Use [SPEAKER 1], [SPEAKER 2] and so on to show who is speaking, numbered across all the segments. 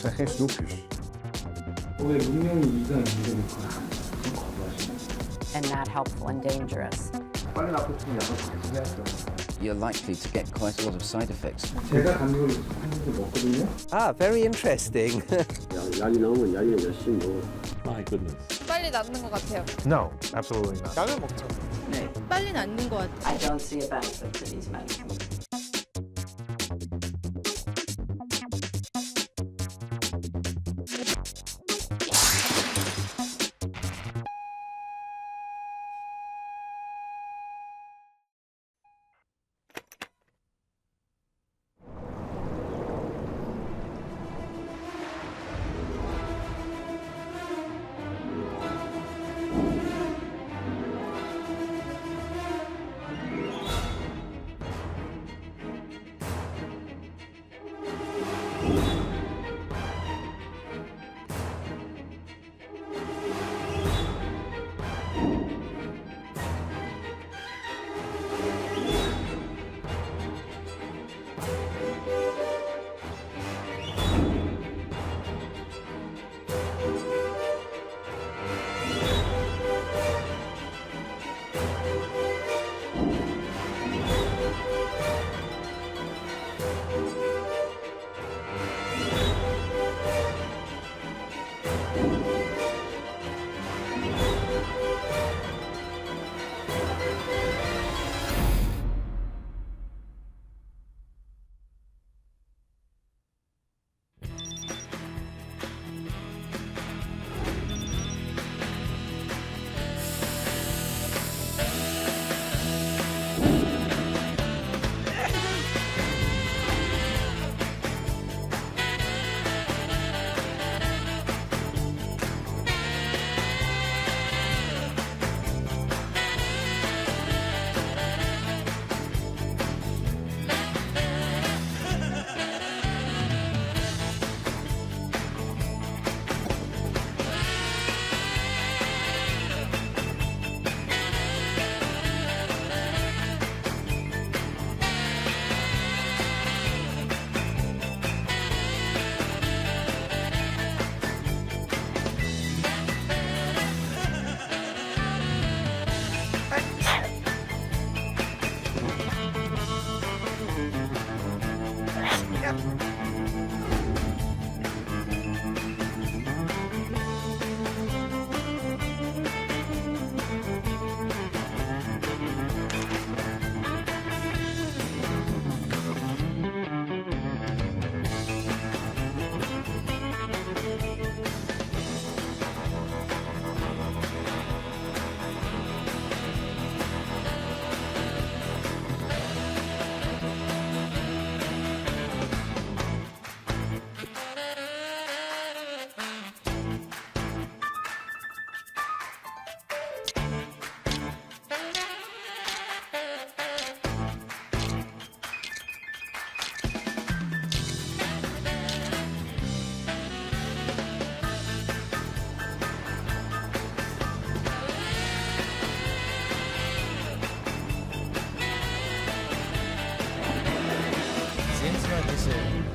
[SPEAKER 1] zijn geen snoepjes.
[SPEAKER 2] 왜 문명이 이상 이름을 그건 거부하시나요?
[SPEAKER 3] and not helpful and dangerous.
[SPEAKER 2] 빨리 나쁘면 약간 조심해야죠.
[SPEAKER 4] You're likely to get quite a lot of side effects.
[SPEAKER 2] 제가 감기를 한국에 먹거든요.
[SPEAKER 5] Ah, very interesting.
[SPEAKER 6] 약이 나오면 약이 열심히 먹어.
[SPEAKER 1] My goodness.
[SPEAKER 7] 빨리 낫는 것 같아요.
[SPEAKER 1] No, absolutely not.
[SPEAKER 5] 약을 먹죠.
[SPEAKER 7] 빨리 낫는 것 같아요.
[SPEAKER 3] I don't see a benefit to these medicines.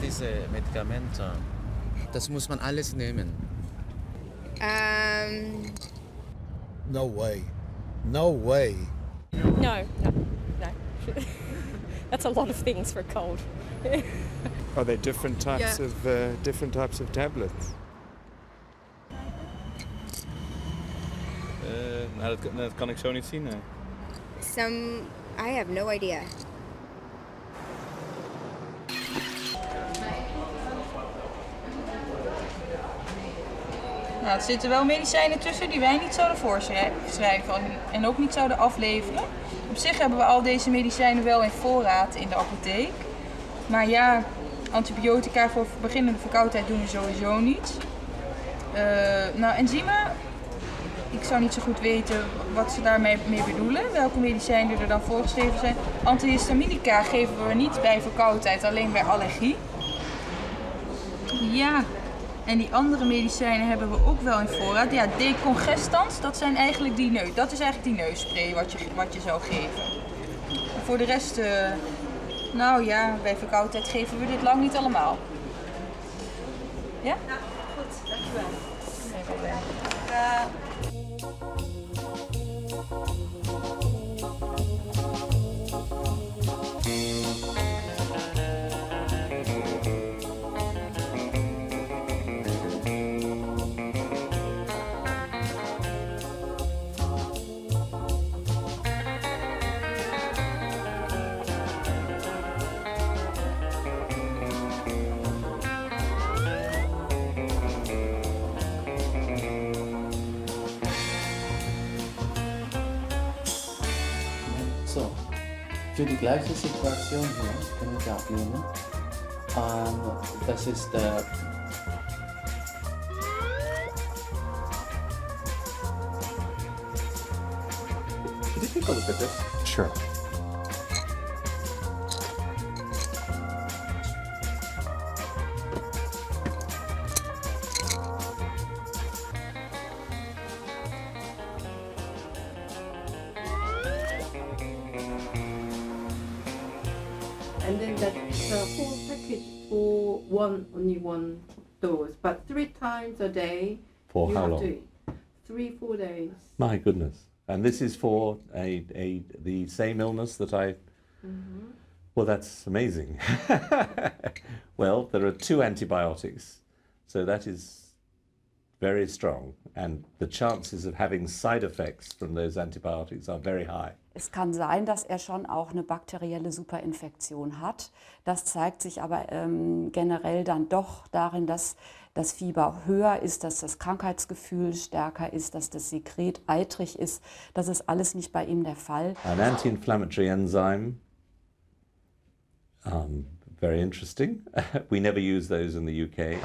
[SPEAKER 8] Diese Medikamente, das muss man alles nehmen.
[SPEAKER 5] No way. No way.
[SPEAKER 7] No. That's a lot of things for a cold.
[SPEAKER 9] Are there different types of tablets?
[SPEAKER 10] Dat kan ik zo niet zien.
[SPEAKER 7] I have no idea.
[SPEAKER 11] Nou, er zitten wel medicijnen tussen die wij niet zouden voorschrijven en ook niet zouden afleveren. Op zich hebben we al deze medicijnen wel in voorraad in de apotheek. Maar ja, antibiotica voor beginnende verkoudheid doen we sowieso niet. Enzymen, ik zou niet zo goed weten wat ze daarmee bedoelen, welke medicijnen er dan voorgeschreven zijn. Antihistaminica geven we niet bij verkoudheid, alleen bij allergie. Ja. En die andere medicijnen hebben we ook wel in voorraad. Ja, decongestants, dat is eigenlijk die neusspray wat je zou geven. En voor de rest, bij verkoudheid geven we dit lang niet allemaal. Ja? Goed, dankjewel. Geen probleem.
[SPEAKER 8] So, für die gleiche Situation hier können wir abnehmen. Das ist der
[SPEAKER 1] Could you take a look at this?
[SPEAKER 5] Sure.
[SPEAKER 12] And then that's the whole package for only one dose, but 3 times a day.
[SPEAKER 1] For
[SPEAKER 12] you
[SPEAKER 1] how
[SPEAKER 12] have
[SPEAKER 1] long?
[SPEAKER 12] to 3-4 days.
[SPEAKER 1] My goodness. And this is for the same illness that I...
[SPEAKER 12] Mm-hmm.
[SPEAKER 1] Well, that's amazing. Well, there are 2 antibiotics, so that is very strong. And the chances of having side effects from those antibiotics are very high.
[SPEAKER 3] Es kann sein, dass er schon auch eine bakterielle Superinfektion hat. Das zeigt sich aber generell dann doch darin, dass das Fieber höher ist, dass das Krankheitsgefühl stärker ist, dass das Sekret eitrig ist. Das ist alles nicht bei ihm der Fall.
[SPEAKER 1] An anti-inflammatory enzyme, very interesting. We never use those in the UK.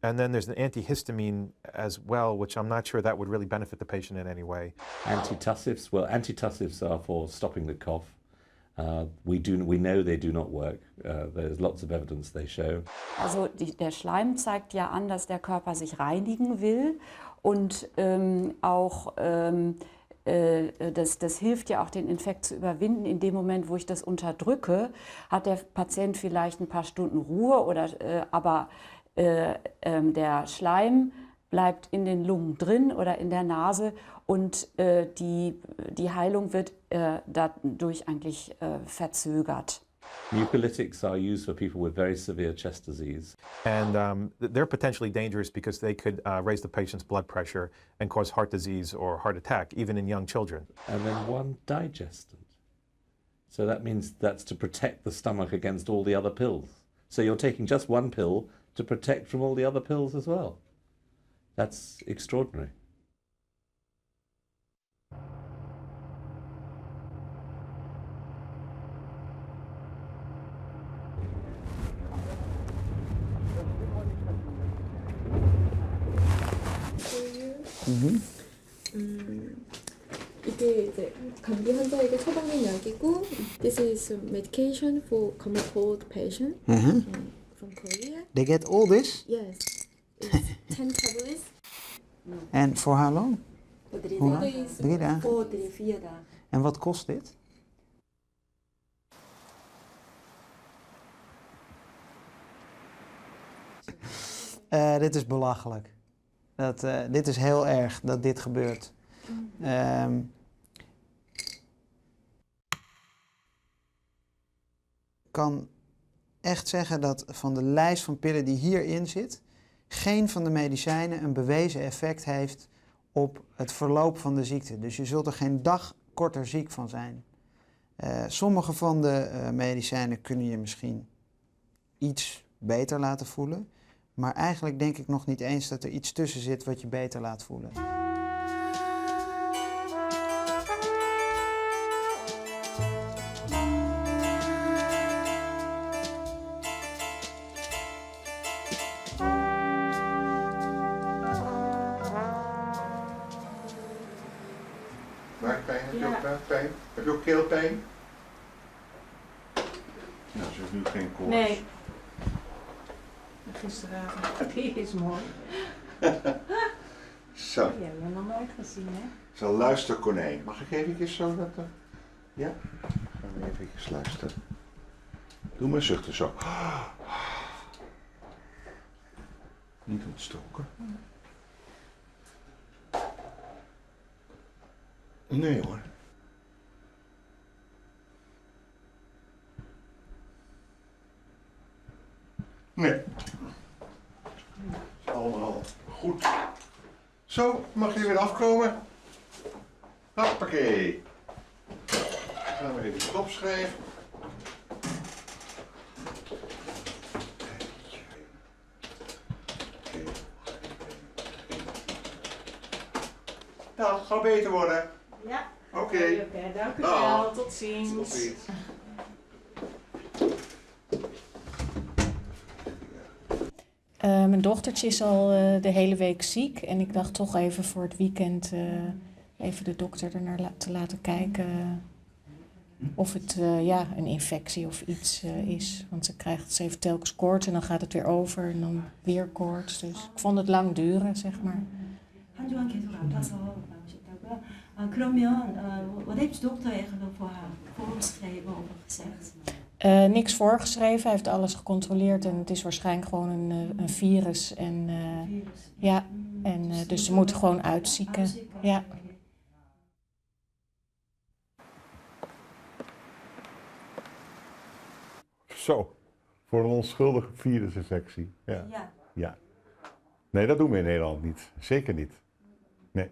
[SPEAKER 13] And then there's an antihistamine as well, which I'm not sure that would really benefit the patient in any way.
[SPEAKER 1] Antitussives, well, antitussives are for stopping the cough. We know they do not work. There's lots of evidence they show.
[SPEAKER 3] Also der Schleim zeigt ja an, dass der Körper sich reinigen will und das hilft ja auch, den Infekt zu überwinden. In dem Moment, wo ich das unterdrücke, hat der Patient vielleicht ein paar Stunden Ruhe, aber der Schleim bleibt in den Lungen drin oder in der Nase und die Heilung wird dadurch eigentlich verzögert.
[SPEAKER 1] Mucolytics are used for people with very severe chest disease.
[SPEAKER 13] And they're potentially dangerous because they could raise the patient's blood pressure and cause heart disease or heart attack, even in young children.
[SPEAKER 1] And then 1 digestant. So that means that's to protect the stomach against all the other pills. So you're taking just 1 pill to protect from all the other pills as well. That's extraordinary.
[SPEAKER 12] 이게 이제 감기 환자에게 처방된 약이고, this is medication for common cold patient from Korea.
[SPEAKER 5] They get all this?
[SPEAKER 12] Yes, it's 10 tablets.
[SPEAKER 5] And for how long?
[SPEAKER 12] Voor 3
[SPEAKER 5] Hoe
[SPEAKER 12] dagen.
[SPEAKER 5] lang? 3 dagen?
[SPEAKER 12] Voor 3-4 dagen.
[SPEAKER 5] En wat kost dit? Dit is belachelijk. Dit is heel erg dat dit gebeurt. Ik kan echt zeggen dat van de lijst van pillen die hierin zit, geen van de medicijnen een bewezen effect heeft op het verloop van de ziekte. Dus je zult er geen dag korter ziek van zijn. Sommige van de medicijnen kunnen je misschien iets beter laten voelen. Maar eigenlijk denk ik nog niet eens dat er iets tussen zit wat je beter laat voelen.
[SPEAKER 14] Buikpijn? Heb je ook buikpijn? Heb je ook keelpijn? Nou, ze heeft nu geen koorts.
[SPEAKER 12] Nee. Gisteravond. Die is mooi.
[SPEAKER 14] Zo.
[SPEAKER 12] Die hebben we nog nooit gezien, hè?
[SPEAKER 14] Zo, luister konijn. Mag ik even zo dat... Ja? Gaan we even luisteren. Doe maar zuchten zo. Niet ontstoken. Nee hoor. Nee. Allemaal goed. Zo, mag je weer afkomen? Hoppakee. Gaan we even stop schrijven. Nou, het zal beter worden.
[SPEAKER 12] Ja.
[SPEAKER 14] Oké.
[SPEAKER 12] Dank u wel. Tot ziens.
[SPEAKER 14] Tot ziens.
[SPEAKER 15] Mijn dochtertje is al de hele week ziek en ik dacht toch even voor het weekend even de dokter er naar te laten kijken of het een infectie of iets is. Want ze heeft telkens koorts en dan gaat het weer over en dan weer koorts. Dus ik vond het lang duren, zeg maar.
[SPEAKER 12] 한 주간 계속 아파서 나오셨다고요? 그러면 wat heeft de dokter eigenlijk voor haar voorgeschreven of gezegd?
[SPEAKER 15] Niks voorgeschreven, hij heeft alles gecontroleerd en het is waarschijnlijk gewoon een virus. En, dus ze moeten gewoon uitzieken. Ja.
[SPEAKER 14] Zo, voor een onschuldige virusinfectie. Ja. Nee, dat doen we in Nederland niet. Zeker niet. Nee.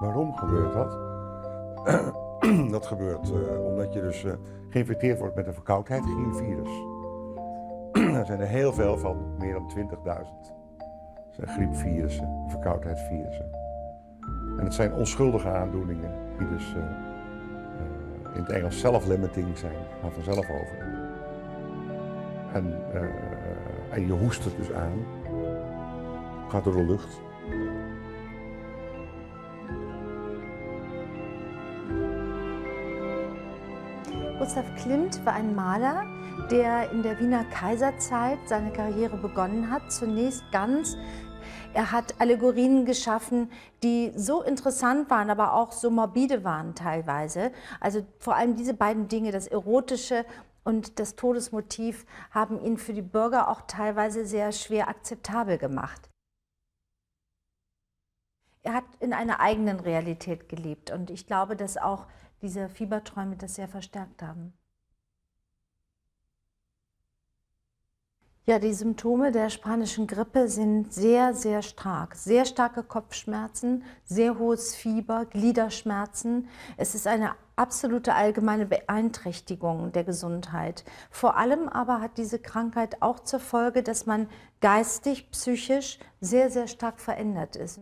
[SPEAKER 14] Waarom gebeurt dat? Dat gebeurt omdat je dus geïnfecteerd wordt met een verkoudheidsvirus. Er zijn er heel veel van, meer dan 20.000. Dat zijn griepvirussen, verkoudheidsvirussen. En het zijn onschuldige aandoeningen die dus in het Engels self-limiting zijn, gaan vanzelf over. En je hoest het dus aan, gaat door de lucht.
[SPEAKER 16] Gustav Klimt war ein Maler, der in der Wiener Kaiserzeit seine Karriere begonnen hat. Zunächst er hat Allegorien geschaffen, die so interessant waren, aber auch so morbide waren teilweise. Also vor allem diese beiden Dinge, das Erotische und das Todesmotiv, haben ihn für die Bürger auch teilweise sehr schwer akzeptabel gemacht. Er hat in einer eigenen Realität gelebt und ich glaube, dass auch diese Fieberträume das sehr verstärkt haben. Ja, die Symptome der spanischen Grippe sind sehr, sehr stark. Sehr starke Kopfschmerzen, sehr hohes Fieber, Gliederschmerzen. Es ist eine absolute allgemeine Beeinträchtigung der Gesundheit. Vor allem aber hat diese Krankheit auch zur Folge, dass man geistig, psychisch sehr, sehr stark verändert ist.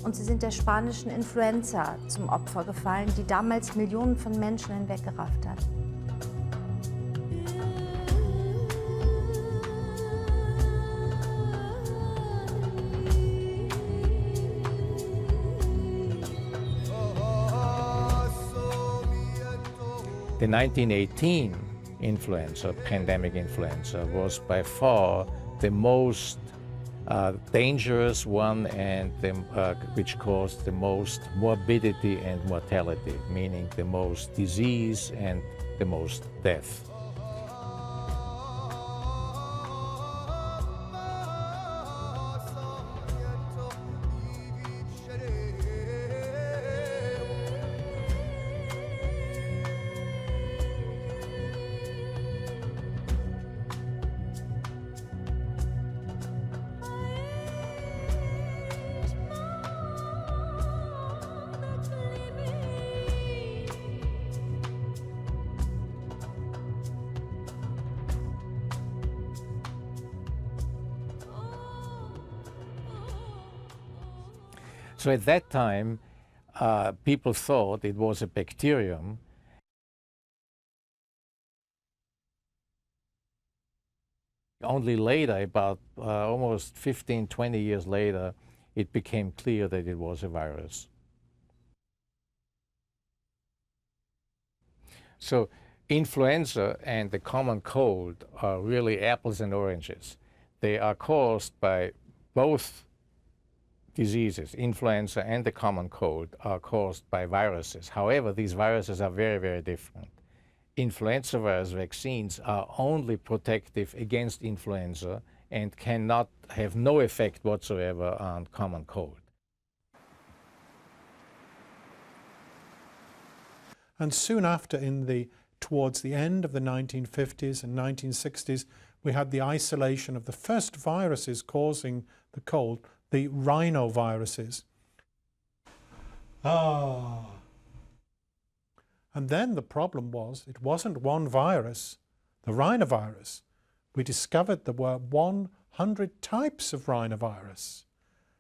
[SPEAKER 16] Und sie sind der spanischen Influenza zum Opfer gefallen, die damals Millionen von Menschen hinweggerafft hat.
[SPEAKER 17] The 1918 influenza, pandemic influenza, was by far the most dangerous one and which caused the most morbidity and mortality, meaning the most disease and the most death. So at that time, people thought it was a bacterium. Only later, about almost 15, 20 years later, it became clear that it was a virus. So influenza and the common cold are really apples and oranges. They are caused by both diseases, influenza and the common cold, are caused by viruses. However, these viruses are very, very different. Influenza virus vaccines are only protective against influenza and cannot have no effect whatsoever on common cold.
[SPEAKER 18] And soon after, towards the end of the 1950s and 1960s, we had the isolation of the first viruses causing the cold, the rhinoviruses. And then the problem was, it wasn't one virus, the rhinovirus. We discovered there were 100 types of rhinovirus.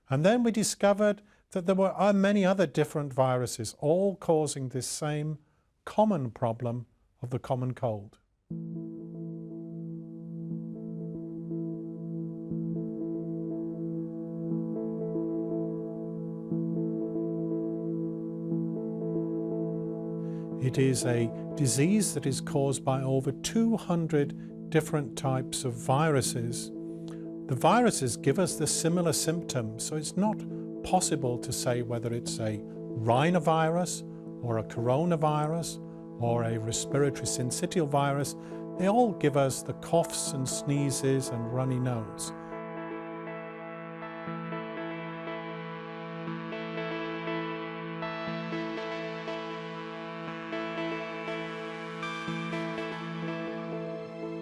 [SPEAKER 18] And then we discovered that there were many other different viruses, all causing this same common problem of the common cold. It is a disease that is caused by over 200 different types of viruses. The viruses give us the similar symptoms, so it's not possible to say whether it's a rhinovirus or a coronavirus or a respiratory syncytial virus. They all give us the coughs and sneezes and runny nose.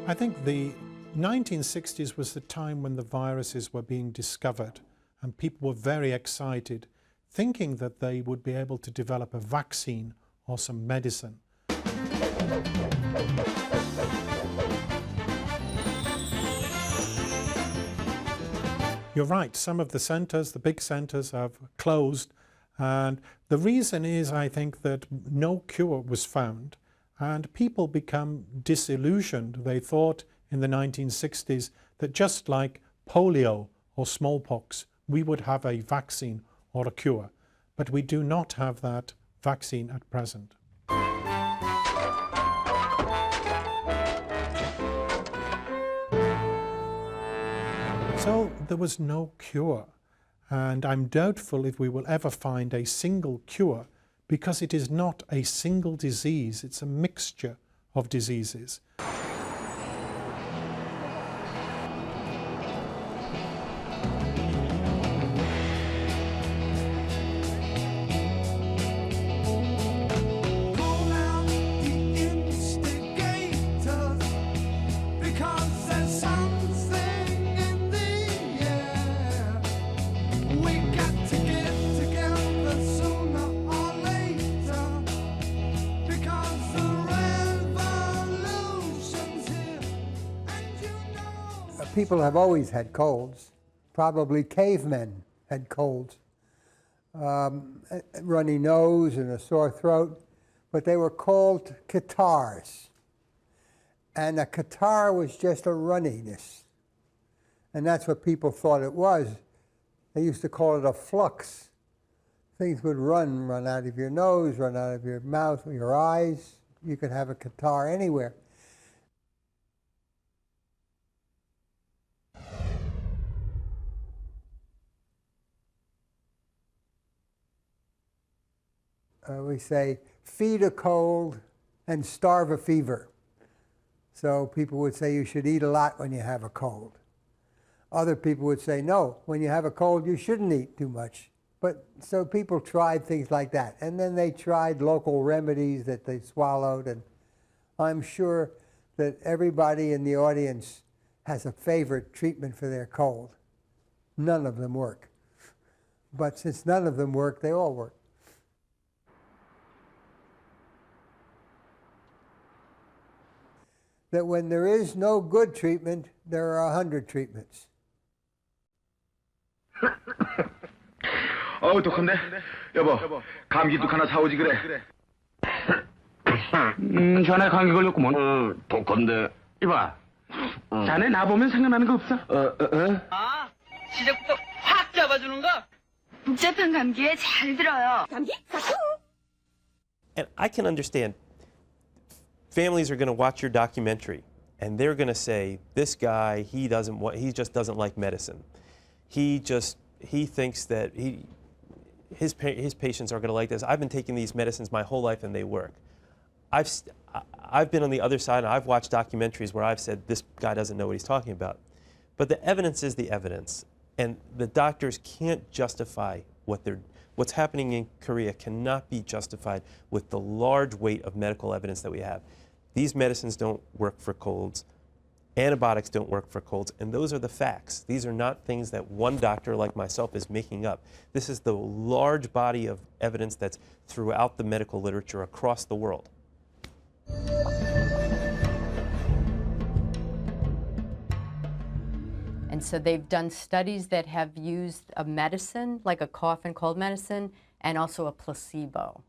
[SPEAKER 18] I think the 1960s was the time when the viruses were being discovered, and people were very excited, thinking that they would be able to develop a vaccine or some medicine. You're right, some of the centres, the big centres, have closed, and the reason is, I think, that no cure was found. And people become disillusioned. They thought in the 1960s that just like polio or smallpox, we would have a vaccine or a cure. But we do not have that vaccine at present. So there was no cure. And I'm doubtful if we will ever find a single cure, because it is not a single disease, it's a mixture of diseases.
[SPEAKER 19] People have always had colds. Probably cavemen had colds. Runny nose and a sore throat, but they were called catarrhs. And a catarrh was just a runniness. And that's what people thought it was. They used to call it a flux. Things would run out of your nose, run out of your mouth, or your eyes. You could have a catarrh anywhere. We say, feed a cold and starve a fever. So people would say you should eat a lot when you have a cold. Other people would say, no, when you have a cold, you shouldn't eat too much. But so people tried things like that. And then they tried local remedies that they swallowed. And I'm sure that everybody in the audience has a favorite treatment for their cold. None of them work. But since none of them work, they all work. That when there is no good treatment, there are 100 treatments.
[SPEAKER 2] 어우 독한데? 여보, 감기도 하나 사오지 그래. 자네 감기 걸렸구먼. 독한데. 이봐, 자네 나 보면 생각나는 거 없어?
[SPEAKER 20] 아, 시작부터 확 잡아주는 거? 복잡한 감기에 잘 들어요. 감기?
[SPEAKER 21] And I can understand. Families are going to watch your documentary, and they're going to say, "This guy, he just doesn't like medicine. He just he thinks that his patients are going to like this. I've been taking these medicines my whole life and they work. I've been on the other side and I've watched documentaries where I've said this guy doesn't know what he's talking about. But the evidence is the evidence, and the doctors can't justify what's happening in Korea cannot be justified with the large weight of medical evidence that we have. These medicines don't work for colds. Antibiotics don't work for colds, and those are the facts. These are not things that one doctor like myself is making up. This is the large body of evidence that's throughout the medical literature across the world.
[SPEAKER 4] And so they've done studies that have used a medicine, like a cough and cold medicine, and also a placebo.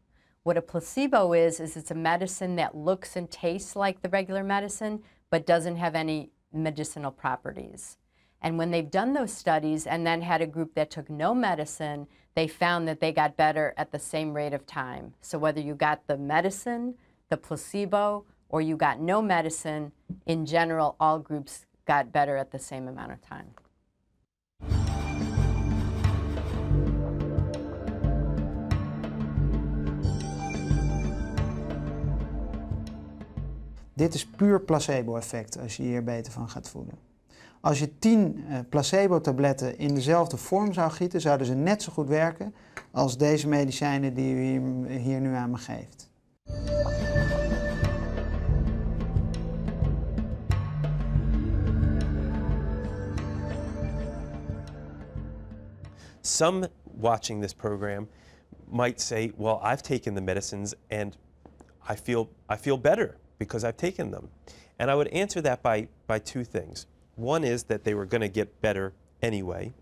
[SPEAKER 4] What a placebo is it's a medicine that looks and tastes like the regular medicine, but doesn't have any medicinal properties. And when they've done those studies and then had a group that took no medicine, they found that they got better at the same rate of time. So whether you got the medicine, the placebo, or you got no medicine, in general, all groups got better at the same amount of time.
[SPEAKER 5] Dit is puur placebo-effect als je hier beter van gaat voelen. Als je 10 placebo-tabletten in dezelfde vorm zou gieten, zouden ze net zo goed werken als deze medicijnen die u hier nu aan me geeft.
[SPEAKER 21] Some watching this program might say, well, I've taken the medicines and I feel better because I've taken them. And I would answer that by two things. One is that they were going to get better anyway.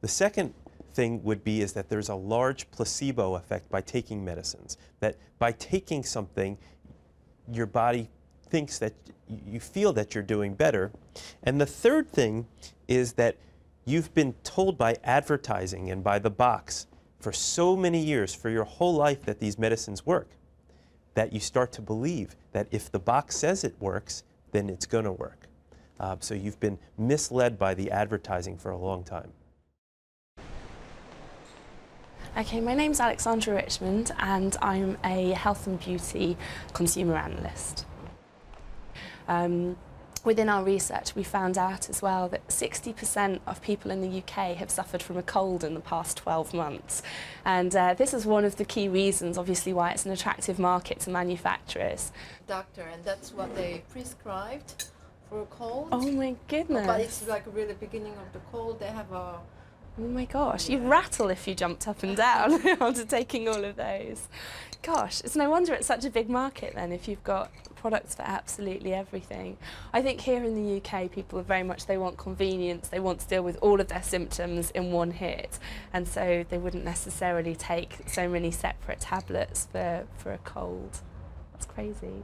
[SPEAKER 21] The second thing would be is that there's a large placebo effect by taking medicines, that by taking something, your body thinks that you feel that you're doing better. And the third thing is that you've been told by advertising and by the box for so many years, for your whole life, that these medicines work, that you start to believe that if the box says it works, then it's going to work. So you've been misled by the advertising for a long time.
[SPEAKER 22] Okay, my name's Alexandra Richmond and I'm a health and beauty consumer analyst. Within our research, we found out as well that 60% of people in the UK have suffered from a cold in the past 12 months. And this is one of the key reasons, obviously, why it's an attractive market to manufacturers.
[SPEAKER 12] Doctor, and that's what they prescribed for a cold.
[SPEAKER 22] Oh my goodness.
[SPEAKER 12] But it's like really beginning of the cold. They have a...
[SPEAKER 22] Oh my gosh, you'd rattle if you jumped up and down after taking all of those. Gosh, it's no wonder it's such a big market then if you've got products for absolutely everything. I think here in the UK people are very much, they want convenience, they want to deal with all of their symptoms in one hit, and so they wouldn't necessarily take so many separate tablets for a cold. That's crazy.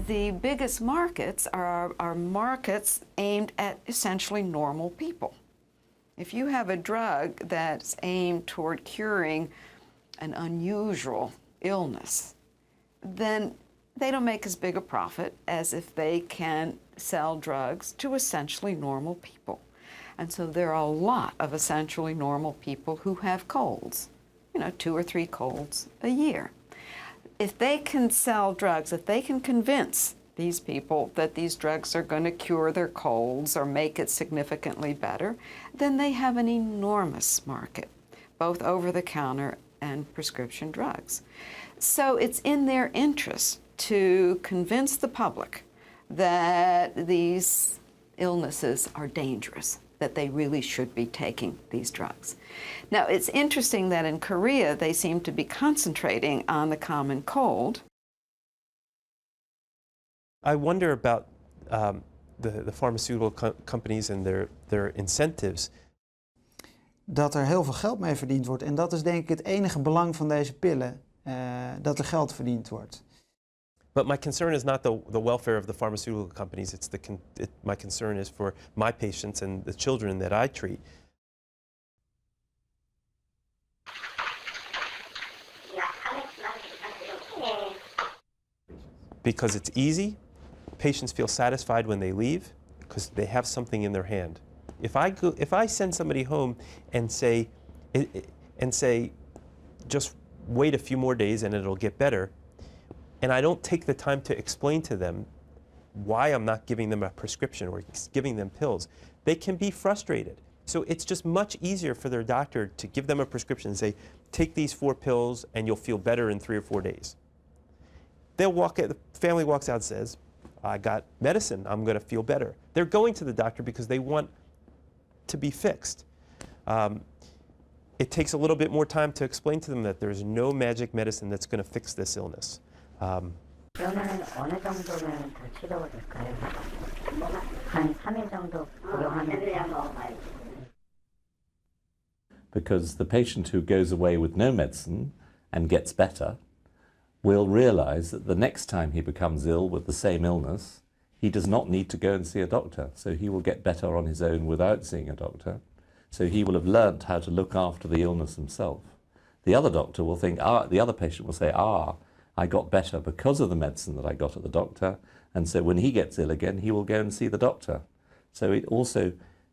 [SPEAKER 3] The biggest markets are markets aimed at essentially normal people. If you have a drug that's aimed toward curing an unusual illness, then they don't make as big a profit as if they can sell drugs to essentially normal people. And so there are a lot of essentially normal people who have colds, 2 or 3 colds a year. If they can sell drugs, if they can convince these people that these drugs are going to cure their colds or make it significantly better, then they have an enormous market, both over-the-counter and prescription drugs. So it's in their interest to convince the public that these illnesses are dangerous, that they really should be taking these drugs. Now, it's interesting that in Korea, they seem to be concentrating on the common cold.
[SPEAKER 21] I wonder about the pharmaceutical companies and their incentives.
[SPEAKER 5] Dat er heel veel geld mee verdiend wordt. En dat is denk ik het enige belang van deze pillen, dat er geld verdiend wordt.
[SPEAKER 21] But my concern is not the welfare of the pharmaceutical companies. My concern is for my patients and the children that I treat. because it's easy. Patients feel satisfied when they leave because they have something in their hand. If I send somebody home and say, just wait a few more days and it'll get better, and I don't take the time to explain to them why I'm not giving them a prescription or giving them pills, they can be frustrated. So it's just much easier for their doctor to give them a prescription and say, take these 4 pills and you'll feel better in 3 or 4 days. The family walks out and says, I got medicine, I'm going to feel better. They're going to the doctor because they want to be fixed. It takes a little bit more time to explain to them that there's no magic medicine that's going to fix this illness.
[SPEAKER 6] 그러면 어느 정도면 더 치료가 될까요? 한 3일 정도 복용하면.
[SPEAKER 1] Because the patient who goes away with no medicine and gets better will realize that the next time he becomes ill with the same illness, he does not need to go and see a doctor. So he will get better on his own without seeing a doctor. So he will have learnt how to look after the illness himself. The other doctor will think, the other patient will say, I got better because of the medicine that I got at the doctor. And so when he gets ill again, he will go and see the doctor. So it also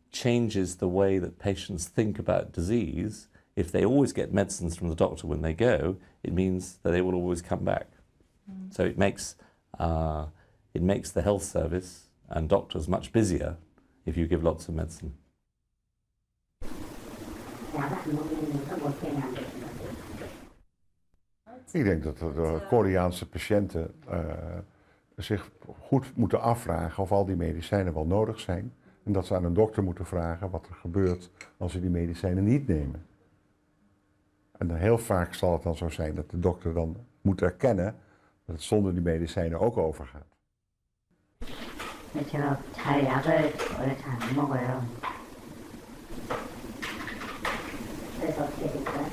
[SPEAKER 1] changes the way that patients think about disease. If they always get medicines from the doctor when they go, it means that they will always come back. So it makes the health service and doctors much busier if you give lots of medicine.
[SPEAKER 14] Ik denk dat de Koreaanse patiënten zich goed moeten afvragen of al die medicijnen wel nodig zijn. En dat ze aan een dokter moeten vragen wat er gebeurt als ze die medicijnen niet nemen. En dan heel vaak zal het dan zo zijn dat de dokter dan moet erkennen dat het zonder die medicijnen ook overgaat.
[SPEAKER 6] 제가 잘 약을 원래 잘 안 먹어요. 그래서 어떻게 될까요?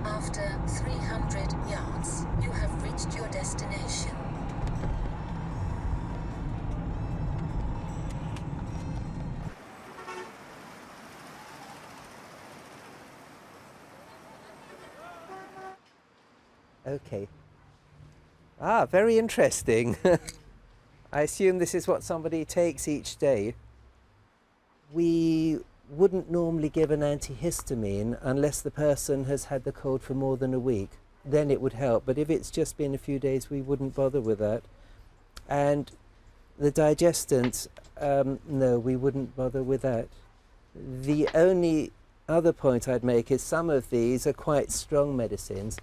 [SPEAKER 9] After 300 yards, you have reached your destination.
[SPEAKER 23] Okay. Very interesting. I assume this is what somebody takes each day. We wouldn't normally give an antihistamine unless the person has had the cold for more than a week. Then it would help, but if it's just been a few days, we wouldn't bother with that. And the digestants, no, we wouldn't bother with that. The only other point I'd make is some of these are quite strong medicines.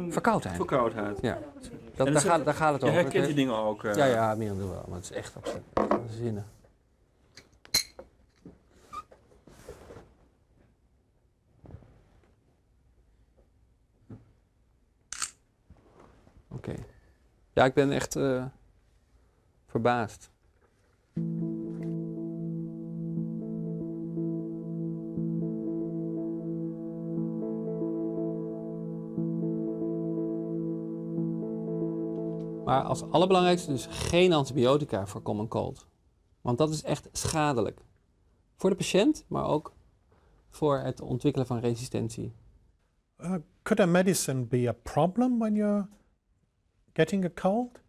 [SPEAKER 24] Verkoudheid.
[SPEAKER 25] Verkoudheid.
[SPEAKER 24] Ja. Daar gaat het over.
[SPEAKER 25] Je herkent die dingen ook.
[SPEAKER 24] Ja, meer dan wel. Maar het is echt zinnen. Oké. Ja, ik ben echt verbaasd. Maar als allerbelangrijkste dus geen antibiotica voor common cold. Want dat is echt schadelijk. Voor de patiënt, maar ook voor het ontwikkelen van resistentie.
[SPEAKER 18] Could a medicine be a problem when you're getting a cold?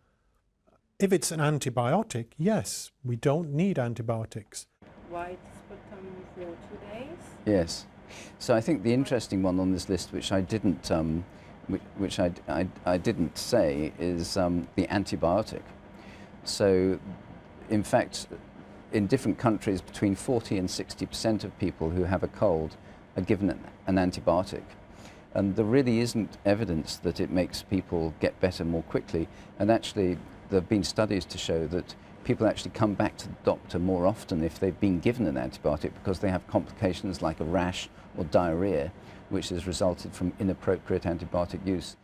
[SPEAKER 18] If it's an antibiotic, yes, we don't need antibiotics.
[SPEAKER 12] White sputum for 2 days?
[SPEAKER 26] Yes. So I think the interesting one on this list, which I didn't say, is the antibiotic. So, in fact, in different countries, between 40 and 60% of people who have a cold are given an antibiotic. And there really isn't evidence that it makes people get better more quickly. And actually, there have been studies to show that people actually come back to the doctor more often if they've been given an antibiotic because they have complications like a rash or diarrhea, which has resulted from inappropriate antibiotic use.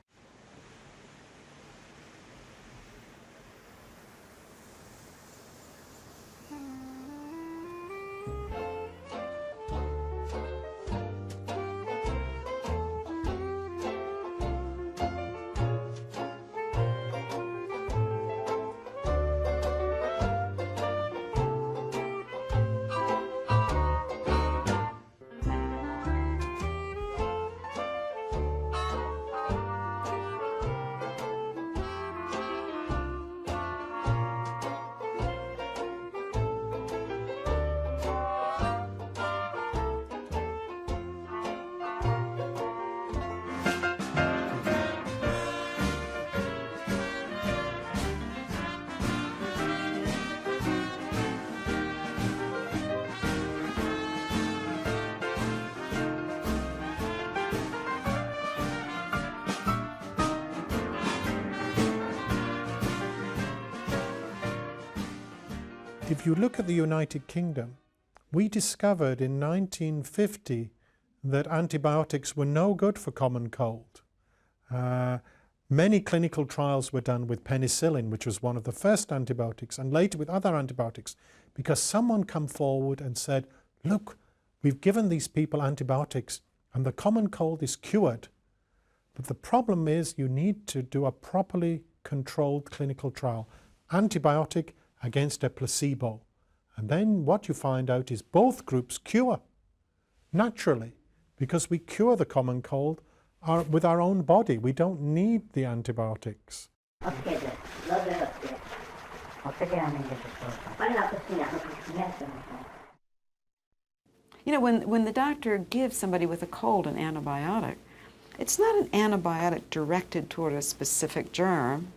[SPEAKER 18] If you look at the United Kingdom, we discovered in 1950 that antibiotics were no good for common cold. Many clinical trials were done with penicillin, which was one of the first antibiotics, and later with other antibiotics, because someone came forward and said, look, we've given these people antibiotics and the common cold is cured. But the problem is you need to do a properly controlled clinical trial, antibiotic against a placebo. And then what you find out is both groups cure naturally, because we cure the common cold with our own body. We don't need the antibiotics.
[SPEAKER 7] You know, when the doctor gives somebody with a cold an antibiotic, it's not an antibiotic directed toward a specific germ.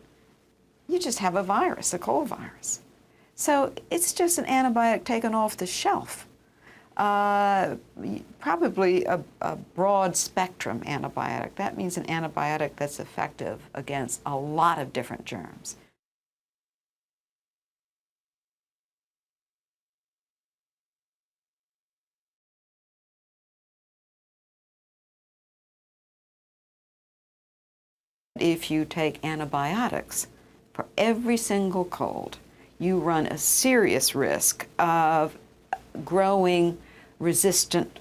[SPEAKER 7] You just have a virus, a cold virus. So it's just an antibiotic taken off the shelf. Probably a broad spectrum antibiotic. That means an antibiotic that's effective against a lot of different germs. If you take antibiotics for every single cold, you run a serious risk of growing resistant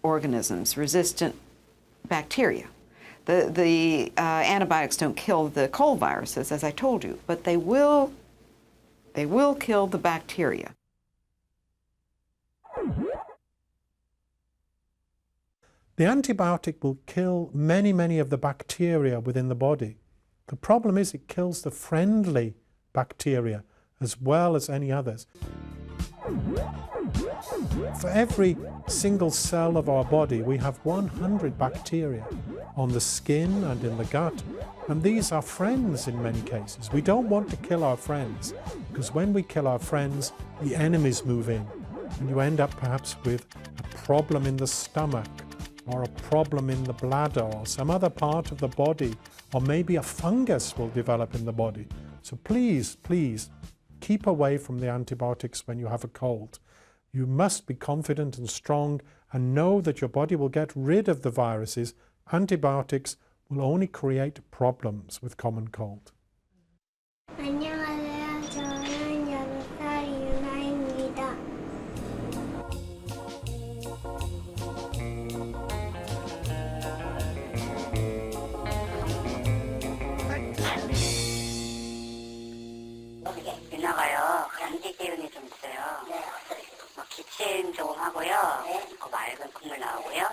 [SPEAKER 7] organisms, resistant bacteria. The antibiotics don't kill the cold viruses, as I told you, but they will kill the bacteria.
[SPEAKER 18] The antibiotic will kill many of the bacteria within the body. The problem is it kills the friendly bacteria as well as any others. For every single cell of our body, we have 100 bacteria on the skin and in the gut, and these are friends in many cases. We don't want to kill our friends, because when we kill our friends, the enemies move in, and you end up perhaps with a problem in the stomach, or a problem in the bladder, or some other part of the body, or maybe a fungus will develop in the body. So please, please, keep away from the antibiotics when you have a cold. You must be confident and strong and know that your body will get rid of the viruses. Antibiotics will only create problems with common cold.
[SPEAKER 8] 안녕하세요. 저는 6살 유나입니다.
[SPEAKER 6] 유나가요, 감기 기운이 좀 있어요. 기침 조금 하고요. 맑은 콧물 나오고요.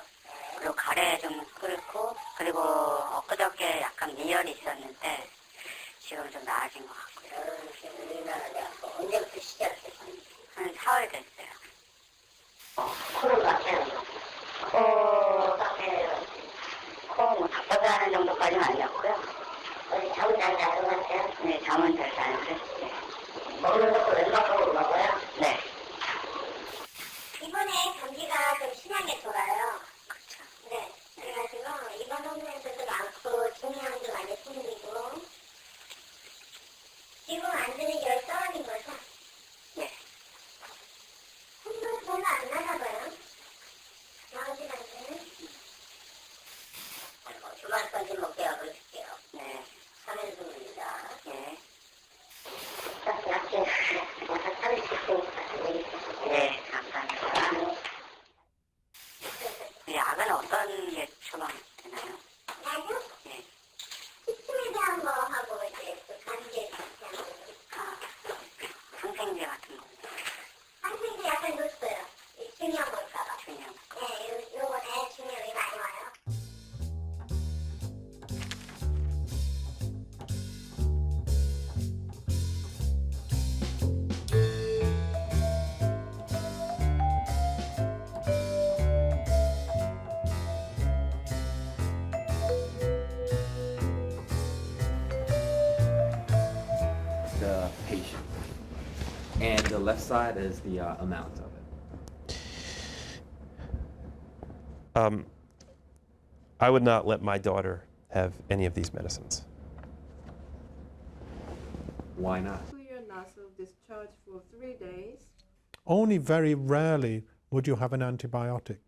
[SPEAKER 6] 그리고 가래 좀 끓고, 그리고 엊그저께 약간 미열이 있었는데 지금 좀 나아진 것 같고요. 언제부터 시작했어요? 한 4월 됐어요. 코로 닦여요. 코 닦여요. 코 뭐 답답해하는 정도까지는 아니었고요. 어디 잠은 잘 자는 것 같아요? 네, 잠은 잘 자는데. 먹는 것도 왼쪽으로 먹어요? 네. 이번에 감기가 좀 심하게 돌아요. 그렇죠. 네. 그래가지고 이번 동네에서도 많고 중량도 많이 생기고 지금 완전히 열사원인 거죠? 네. 혼돈 별로 안 나나 봐요. 나오진 않지는. 주말까지 먹게 하고 있을게요. 네. 3일 정도입니다. 네. 약해. 와서 살릴 수 있으니까. 네, 감사합니다. 약은 어떤 게 처방되나요? 약은? 네. 기침에 대한 거 하고 이제 또 감기에 대한 거. 항생제 같은 거. 항생제 약간 넣었어요. 중요한 걸까봐. 중요한 거. 네, 요번에 중요한 많이 와요.
[SPEAKER 10] The patient, and the left side is the amount of it.
[SPEAKER 21] I would not let my daughter have any of these medicines.
[SPEAKER 10] Why not?
[SPEAKER 12] Clear nostril discharged for 3 days.
[SPEAKER 18] Only very rarely would you have an antibiotic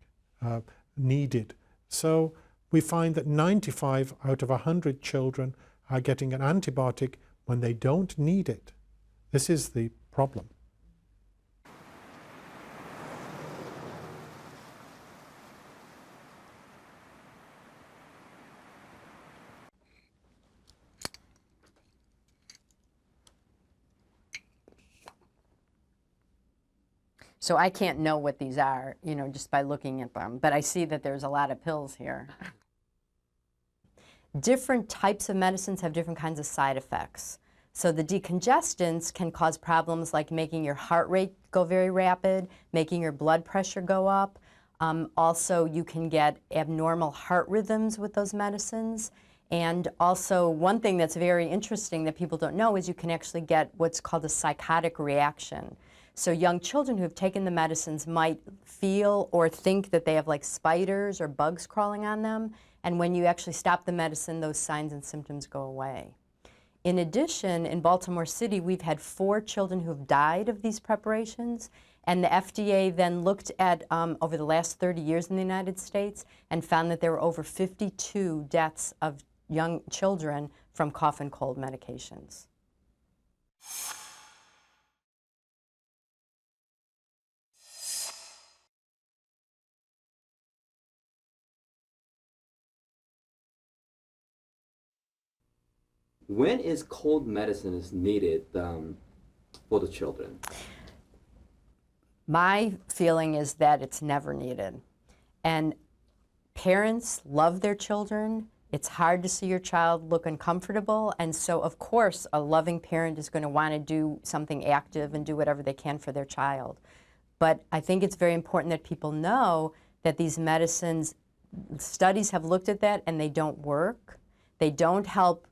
[SPEAKER 18] needed. So we find that 95 out of 100 children are getting an antibiotic when they don't need it. This is the problem.
[SPEAKER 4] So I can't know what these are, you know, just by looking at them, but I see that there's a lot of pills here. Different types of medicines have different kinds of side effects. So the decongestants can cause problems like making your heart rate go very rapid, making your blood pressure go up. Also, you can get abnormal heart rhythms with those medicines. And also, one thing that's very interesting that people don't know is you can actually get what's called a psychotic reaction. So young children who have taken the medicines might feel or think that they have like spiders or bugs crawling on them. And when you actually stop the medicine, those signs and symptoms go away. In addition, in Baltimore City, we've had 4 children who have died of these preparations. And the FDA then looked at over the last 30 years in the United States and found that there were over 52 deaths of young children from cough and cold medications.
[SPEAKER 10] When is cold medicine is needed for the children?
[SPEAKER 4] My feeling is that it's never needed. And parents love their children. It's hard to see your child look uncomfortable. And so, of course, a loving parent is going to want to do something active and do whatever they can for their child. But I think it's very important that people know that these medicines, studies have looked at that and they don't work. They don't help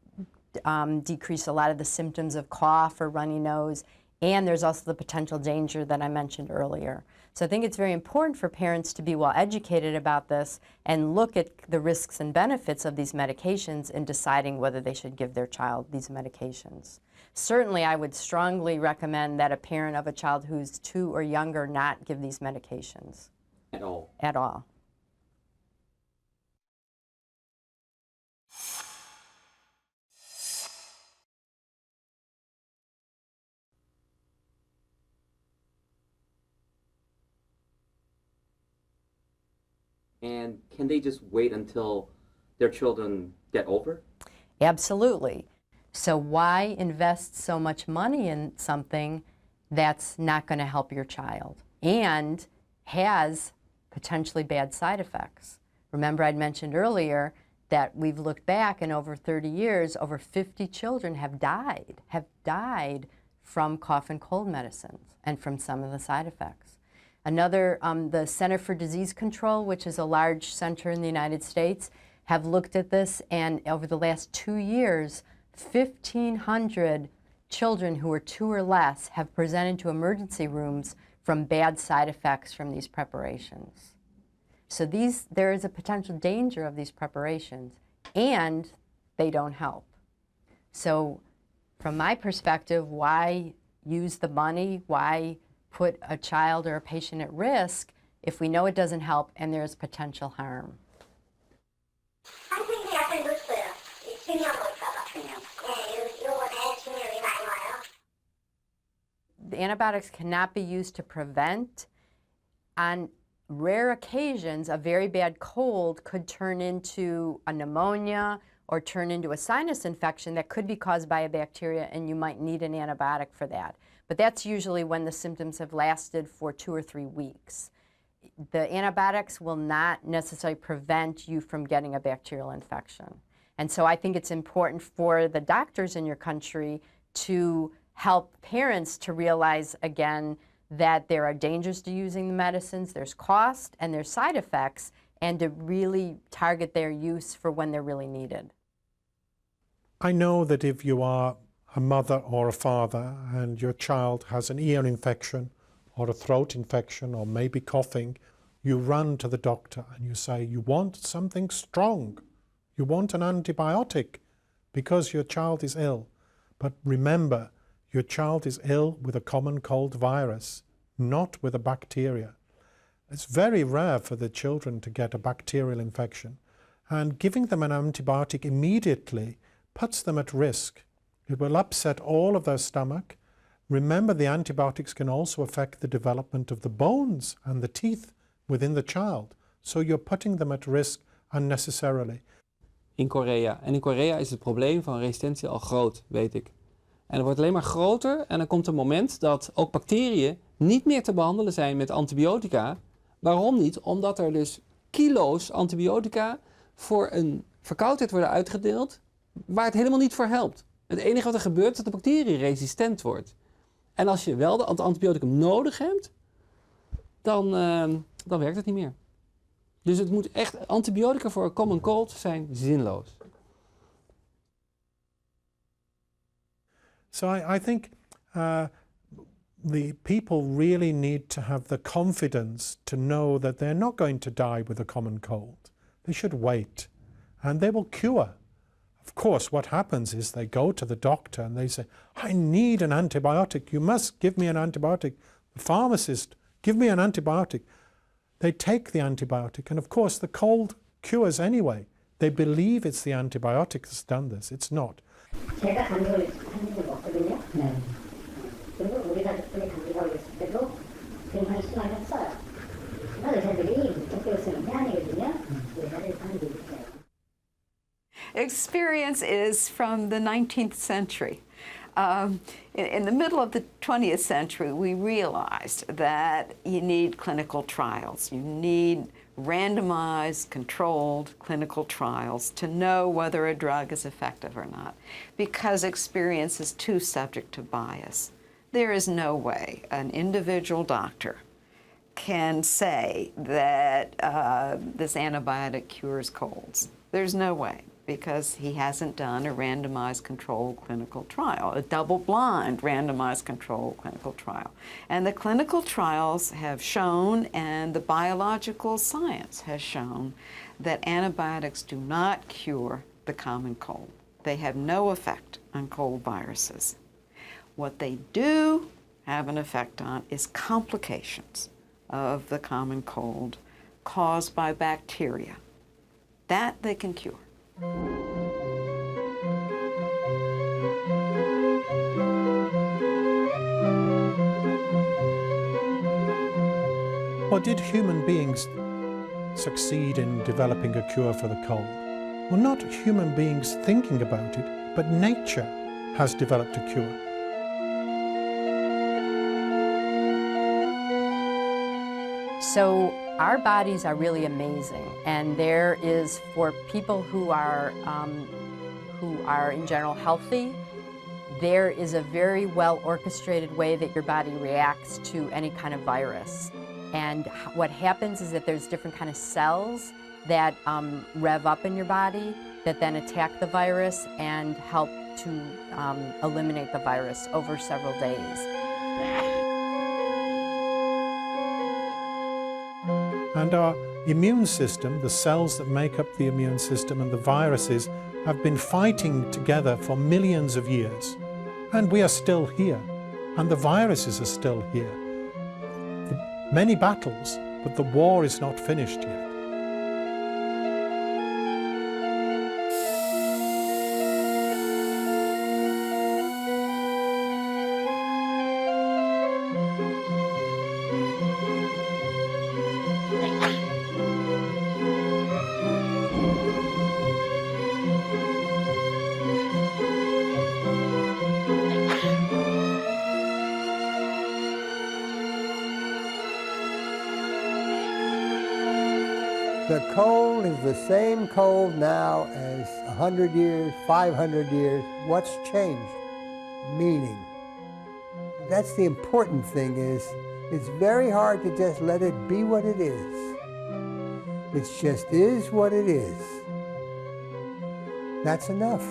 [SPEAKER 4] decrease a lot of the symptoms of cough or runny nose, and there's also the potential danger that I mentioned earlier. So I think it's very important for parents to be well educated about this and look at the risks and benefits of these medications in deciding whether they should give their child these medications. Certainly, I would strongly recommend that a parent of a child who's 2 or younger not give these medications.
[SPEAKER 10] At all?
[SPEAKER 4] At all.
[SPEAKER 10] And can they just wait until their children get over?
[SPEAKER 4] Absolutely. So why invest so much money in something that's not going to help your child and has potentially bad side effects? Remember, I'd mentioned earlier that we've looked back and over 30 years, over 50 children have died from cough and cold medicines and from some of the side effects. Another, the Center for Disease Control, which is a large center in the United States, have looked at this, and over the last 2 years, 1,500 children who are 2 or less have presented to emergency rooms from bad side effects from these preparations. So there is a potential danger of these preparations, and they don't help. So from my perspective, why use the money? Why put a child or a patient at risk if we know it doesn't help and there's potential harm? The antibiotics cannot be used to prevent. On rare occasions, a very bad cold could turn into a pneumonia or turn into a sinus infection that could be caused by a bacteria, and you might need an antibiotic for that. But that's usually when the symptoms have lasted for 2 or 3 weeks. The antibiotics will not necessarily prevent you from getting a bacterial infection. And so I think it's important for the doctors in your country to help parents to realize, again, that there are dangers to using the medicines, there's cost, and there's side effects, and to really target their use for when they're really needed.
[SPEAKER 18] I know that if you are a mother or a father and your child has an ear infection or a throat infection or maybe coughing, you run to the doctor and you say, you want something strong. You want an antibiotic because your child is ill. But remember, your child is ill with a common cold virus, not with a bacteria. It's very rare for the children to get a bacterial infection, and giving them an antibiotic immediately puts them at risk. It will upset all of their stomach. Remember, the antibiotics can also affect the development of the bones and the teeth within the child, so you're putting them at risk unnecessarily.
[SPEAKER 24] In Korea. En in Korea is het probleem van resistentie al groot, weet ik. En het wordt alleen maar groter en er komt een moment dat ook bacteriën niet meer te behandelen zijn met antibiotica. Waarom niet? Omdat er dus kilo's antibiotica voor een verkoudheid worden uitgedeeld waar het helemaal niet voor helpt. Het enige wat er gebeurt is dat de bacterie resistent wordt. En als je wel het antibioticum nodig hebt, dan werkt het niet meer. Dus het moet echt, antibiotica voor een common cold zijn zinloos.
[SPEAKER 18] So I think the people really need to have the confidence to know that they're not going to die with a common cold. They should wait, and they will cure. Of course, what happens is they go to the doctor and they say, I need an antibiotic. You must give me an antibiotic. The pharmacist, give me an antibiotic. They take the antibiotic, and of course the cold cures anyway. They believe it's the antibiotic that's done this. It's not.
[SPEAKER 11] 제가 감기를 한 적이 없거든요. 네. 그리고 우리 가족들이 감기 걸렸을 때도 굉장히 심하게 했어요. 의사들이 독도를 쓰는 게 아니거든요. 의사들이 하는 게 있어요.
[SPEAKER 7] Experience is from the 19th century. In the middle of the 20th century, we realized that you need clinical trials. You need randomized, controlled clinical trials to know whether a drug is effective or not, because experience is too subject to bias. There is no way an individual doctor can say that this antibiotic cures colds. There's no way, because he hasn't done a randomized controlled clinical trial, a double-blind randomized controlled clinical trial. And the clinical trials have shown, and the biological science has shown, that antibiotics do not cure the common cold. They have no effect on cold viruses. What they do have an effect on is complications of the common cold caused by bacteria. That they can cure.
[SPEAKER 18] Well, did human beings succeed in developing a cure for the cold? Well, not human beings thinking about it, but nature has developed a cure.
[SPEAKER 4] So our bodies are really amazing, and there is, for people who are in general healthy, there is a very well orchestrated way that your body reacts to any kind of virus. And what happens is that there's different kind of cells that rev up in your body that then attack the virus and help to eliminate the virus over several days.
[SPEAKER 18] And our immune system, the cells that make up the immune system and the viruses, have been fighting together for millions of years. And we are still here. And the viruses are still here. Many battles, but the war is not finished yet.
[SPEAKER 19] The cold is the same cold now as 100 years, 500 years. What's changed? Meaning. That's the important thing, is it's very hard to just let it be what it is. It just is what it is. That's enough.